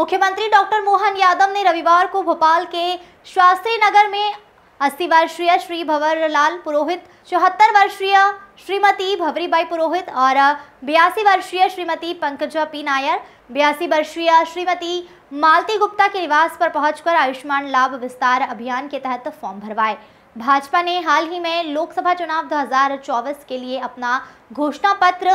मुख्यमंत्री डॉक्टर मोहन यादव ने रविवार को भोपाल के शास्त्री नगर में 80 वर्षीय श्री भंवरलाल पुरोहित, 74 वर्षीय श्रीमती भंवरीबाई पुरोहित और 82 वर्षीय श्रीमती पंकजा पी नायर, 82 वर्षीय श्रीमती मालती गुप्ता के निवास पर पहुंचकर आयुष्मान लाभ विस्तार अभियान के तहत फॉर्म भरवाए। भाजपा ने हाल ही में लोकसभा चुनाव 2024 के लिए अपना घोषणा पत्र,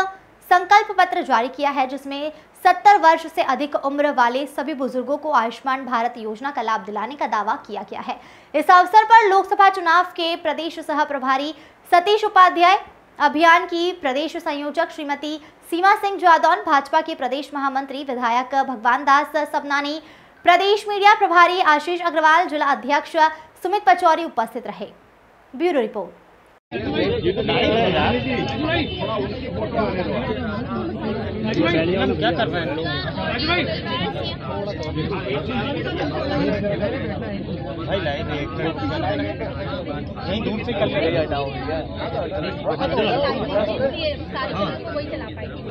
संकल्प पत्र जारी किया है, जिसमें 70 वर्ष से अधिक उम्र वाले सभी बुजुर्गों को आयुष्मान भारत योजना का लाभ दिलाने का दावा किया गया है। इस अवसर पर लोकसभा चुनाव के प्रदेश सह प्रभारी सतीश उपाध्याय, अभियान की प्रदेश संयोजक श्रीमती सीमा सिंह जादौन, भाजपा के प्रदेश महामंत्री विधायक भगवान दास सबनानी, प्रदेश मीडिया प्रभारी आशीष अग्रवाल, जिला अध्यक्ष सुमित पचौरी उपस्थित रहे। Bureau report. क्या कर रहे हैं लोग? भाई लाइन कहीं दूर से कल कोई चला पाएगी।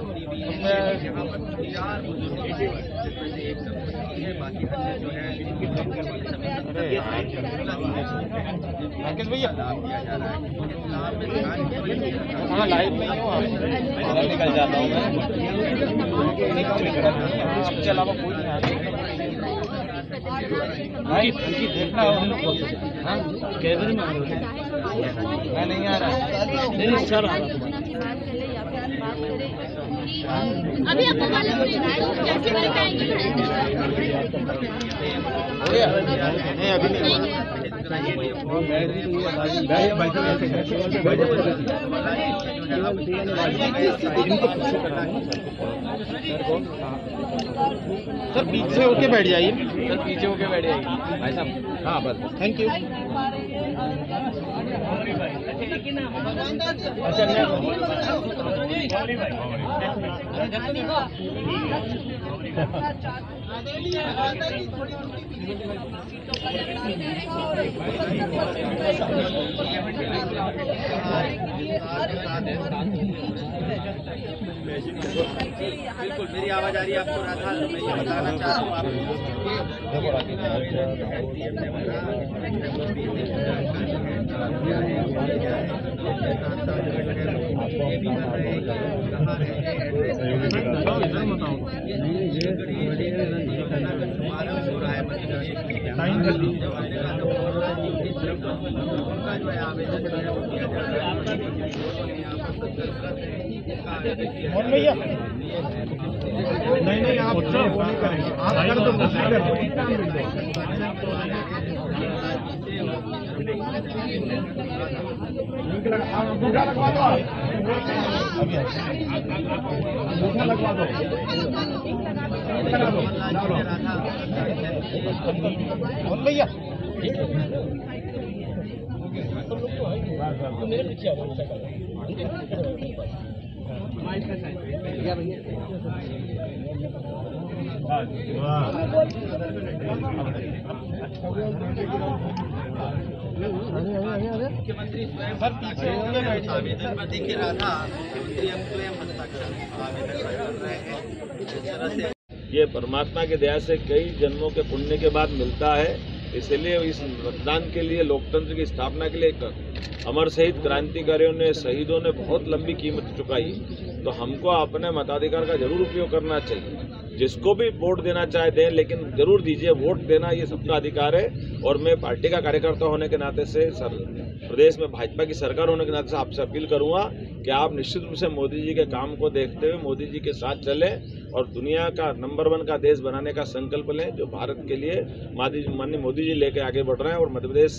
भैया हाँ लाइव में निकल जाता हूँ मैं, इसके अलावा कोई नहीं देखना कैमरे में मैं नहीं आ रहा, नहीं सर आ रहा। अभी आपको मालूम नहीं अभी नहीं सर पीछे होके बैठ जाइए, सर पीछे होके बैठ जाइए भाई साहब। हाँ बस थैंक यू। बिल्कुल मेरी आवाज आ रही है आपको? राधा मैं ये बताना चाहता हूँ भैया नहीं आप वो नहीं करेंगे, आप कर दो लगवा दो भैया मेरे पीछे मुख्यमंत्री स्वयं आवेदन पर देखिए राधा स्वयं हस्ताक्षर आवेदन कर रहे हैं। ये परमात्मा की दया से कई जन्मों के पुण्य के बाद मिलता है, इसलिए इस मतदान के लिए, लोकतंत्र की स्थापना के लिए अमर शहीद क्रांतिकारियों ने, शहीदों ने बहुत लंबी कीमत चुकाई, तो हमको अपने मताधिकार का जरूर उपयोग करना चाहिए। जिसको भी वोट देना चाहे दें, लेकिन जरूर दीजिए। वोट देना ये सबका अधिकार है। और मैं पार्टी का कार्यकर्ता होने के नाते से, प्रदेश में भाजपा की सरकार होने के नाते से आपसे अपील करूंगा कि आप निश्चित रूप से मोदी जी के काम को देखते हुए मोदी जी के साथ चलें और दुनिया का नंबर 1 का देश बनाने का संकल्प लें, जो भारत के लिए माननीय मोदी जी लेके आगे बढ़ रहे हैं। और मध्य प्रदेश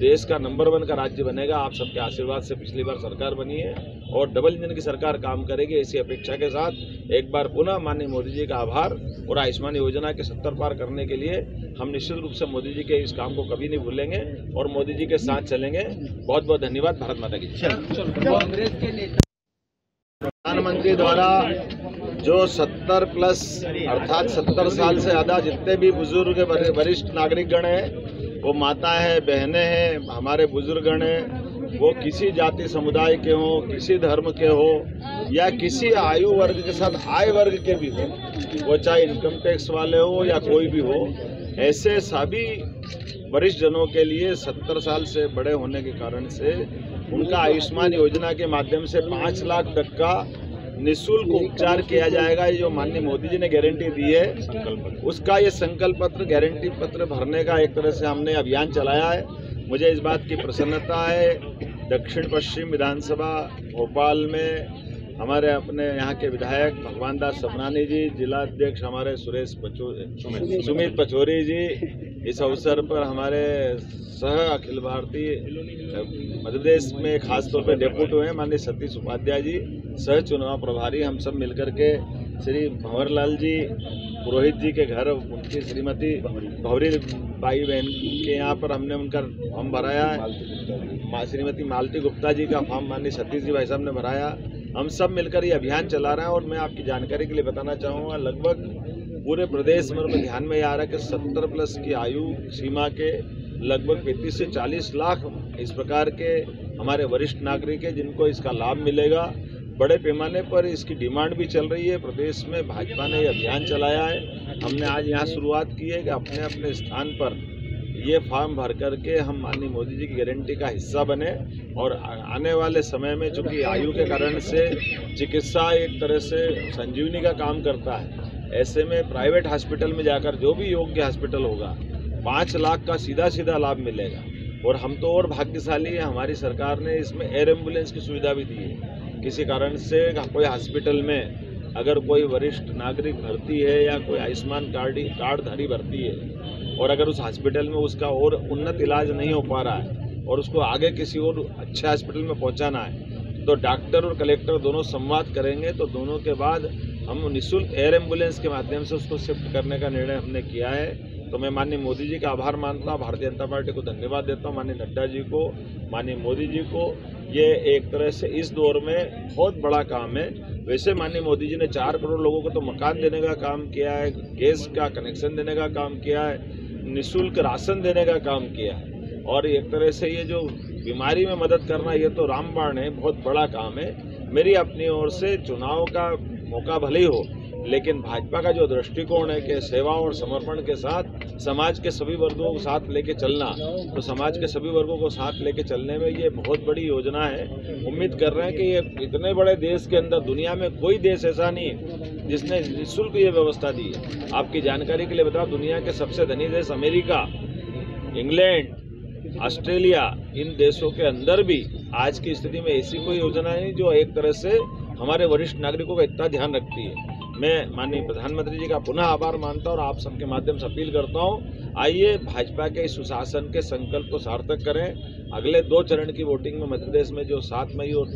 देश का नंबर 1 का राज्य बनेगा। आप सबके आशीर्वाद से पिछली बार सरकार बनी है और डबल इंजन की सरकार काम करेगी, ऐसी अपेक्षा के साथ एक बार पुनः माननीय मोदी जी का आभार। और आयुष्मान योजना के 70 पार करने के लिए हम निश्चित रूप से मोदी जी के इस काम को कभी नहीं भूलेंगे और मोदी जी के साथ चलेंगे। बहुत बहुत धन्यवाद। भारत माता की जय। प्रधानमंत्री द्वारा जो 70+ अर्थात 70 साल से ज़्यादा जितने भी बुजुर्ग वरिष्ठ नागरिक गण हैं, वो माता है, बहनें हैं, हमारे बुजुर्गगण हैं, वो किसी जाति समुदाय के हो, किसी धर्म के हो या किसी आयु वर्ग के साथ आय वर्ग के भी हो, वो चाहे इनकम टैक्स वाले हो या कोई भी हो, ऐसे सभी वरिष्ठ जनों के लिए 70 साल से बड़े होने के कारण से उनका आयुष्मान योजना के माध्यम से 5 लाख तक का निःशुल्क उपचार किया जाएगा। ये जो माननीय मोदी जी ने गारंटी दी है, उसका ये संकल्प पत्र, गारंटी पत्र भरने का एक तरह से हमने अभियान चलाया है। मुझे इस बात की प्रसन्नता है, दक्षिण पश्चिम विधानसभा भोपाल में हमारे अपने यहाँ के विधायक भगवान दास सबनानी जी, जिला अध्यक्ष हमारे सुमित पचौरी जी, इस अवसर पर हमारे सह अखिल भारतीय मध्य प्रदेश में खासतौर पर डेप्यूटी हुए माननीय सतीश उपाध्याय जी, सह चुनाव प्रभारी, हम सब मिलकर के श्री भंवरलाल जी पुरोहित जी के घर उनकी श्रीमती भवरी बाई बहन के यहाँ पर हमने उनका फॉर्म भराया है। श्रीमती मालती गुप्ता जी का फॉर्म माननीय सतीश जी भाई साहब ने भराया। हम सब मिलकर ये अभियान चला रहे हैं और मैं आपकी जानकारी के लिए बताना चाहूँगा, लगभग पूरे प्रदेश में ध्यान में आ रहा है कि 70 प्लस की आयु सीमा के लगभग 35 से 40 लाख इस प्रकार के हमारे वरिष्ठ नागरिक हैं जिनको इसका लाभ मिलेगा। बड़े पैमाने पर इसकी डिमांड भी चल रही है। प्रदेश में भाजपा ने ये अभियान चलाया है। हमने आज यहाँ शुरुआत की है कि अपने अपने स्थान पर ये फॉर्म भर करके हम माननीय मोदी जी की गारंटी का हिस्सा बने और आने वाले समय में चूँकि आयु के कारण से चिकित्सा एक तरह से संजीवनी का काम करता है, ऐसे में प्राइवेट हॉस्पिटल में जाकर जो भी योग्य हॉस्पिटल होगा 5 लाख का सीधा सीधा लाभ मिलेगा। और हम तो और भाग्यशाली हैं, हमारी सरकार ने इसमें एयर एम्बुलेंस की सुविधा भी दी है। किसी कारण से कोई हॉस्पिटल में अगर कोई वरिष्ठ नागरिक भर्ती है या कोई आयुष्मान कार्डधारी भर्ती है और अगर उस हॉस्पिटल में उसका और उन्नत इलाज नहीं हो पा रहा है और उसको आगे किसी और अच्छे हॉस्पिटल में पहुंचाना है, तो डॉक्टर और कलेक्टर दोनों संवाद करेंगे, तो दोनों के बाद हम निःशुल्क एयर एम्बुलेंस के माध्यम से उसको शिफ्ट करने का निर्णय हमने किया है। तो मैं माननीय मोदी जी का आभार मानता हूँ, भारतीय जनता पार्टी को धन्यवाद देता हूँ, माननीय नड्डा जी को, माननीय मोदी जी को। ये एक तरह से इस दौर में बहुत बड़ा काम है। वैसे माननीय मोदी जी ने 4 करोड़ लोगों को तो मकान देने का काम किया है, गैस का कनेक्शन देने का काम किया है, निःशुल्क राशन देने का काम किया है और एक तरह से ये जो बीमारी में मदद करना, ये तो रामबाण है, बहुत बड़ा काम है। मेरी अपनी ओर से चुनाव का मौका भले ही हो, लेकिन भाजपा का जो दृष्टिकोण है कि सेवा और समर्पण के साथ समाज के सभी वर्गों को साथ लेके चलना, तो समाज के सभी वर्गों को साथ लेके चलने में ये बहुत बड़ी योजना है। उम्मीद कर रहे हैं कि ये इतने बड़े देश के अंदर दुनिया में कोई देश ऐसा नहीं है जिसने निःशुल्क ये व्यवस्था दी है। आपकी जानकारी के लिए बताओ, दुनिया के सबसे धनी देश अमेरिका, इंग्लैंड, ऑस्ट्रेलिया, इन देशों के अंदर भी आज की स्थिति में ऐसी कोई योजना नहीं जो एक तरह से हमारे वरिष्ठ नागरिकों का इतना ध्यान रखती है। मैं माननीय प्रधानमंत्री जी का पुनः आभार मानता हूं और आप सबके माध्यम से अपील करता हूं, आइए भाजपा के इस सुशासन के संकल्प को सार्थक करें। अगले 2 चरण की वोटिंग में मध्य प्रदेश में जो 7 मई और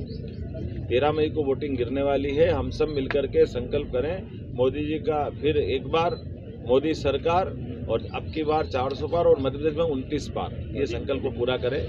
13 मई को वोटिंग गिरने वाली है, हम सब मिलकर के संकल्प करें मोदी जी का फिर एक बार मोदी सरकार और अब की बार 400 पार और मध्य प्रदेश में 29 पार, ये संकल्प को पूरा करें।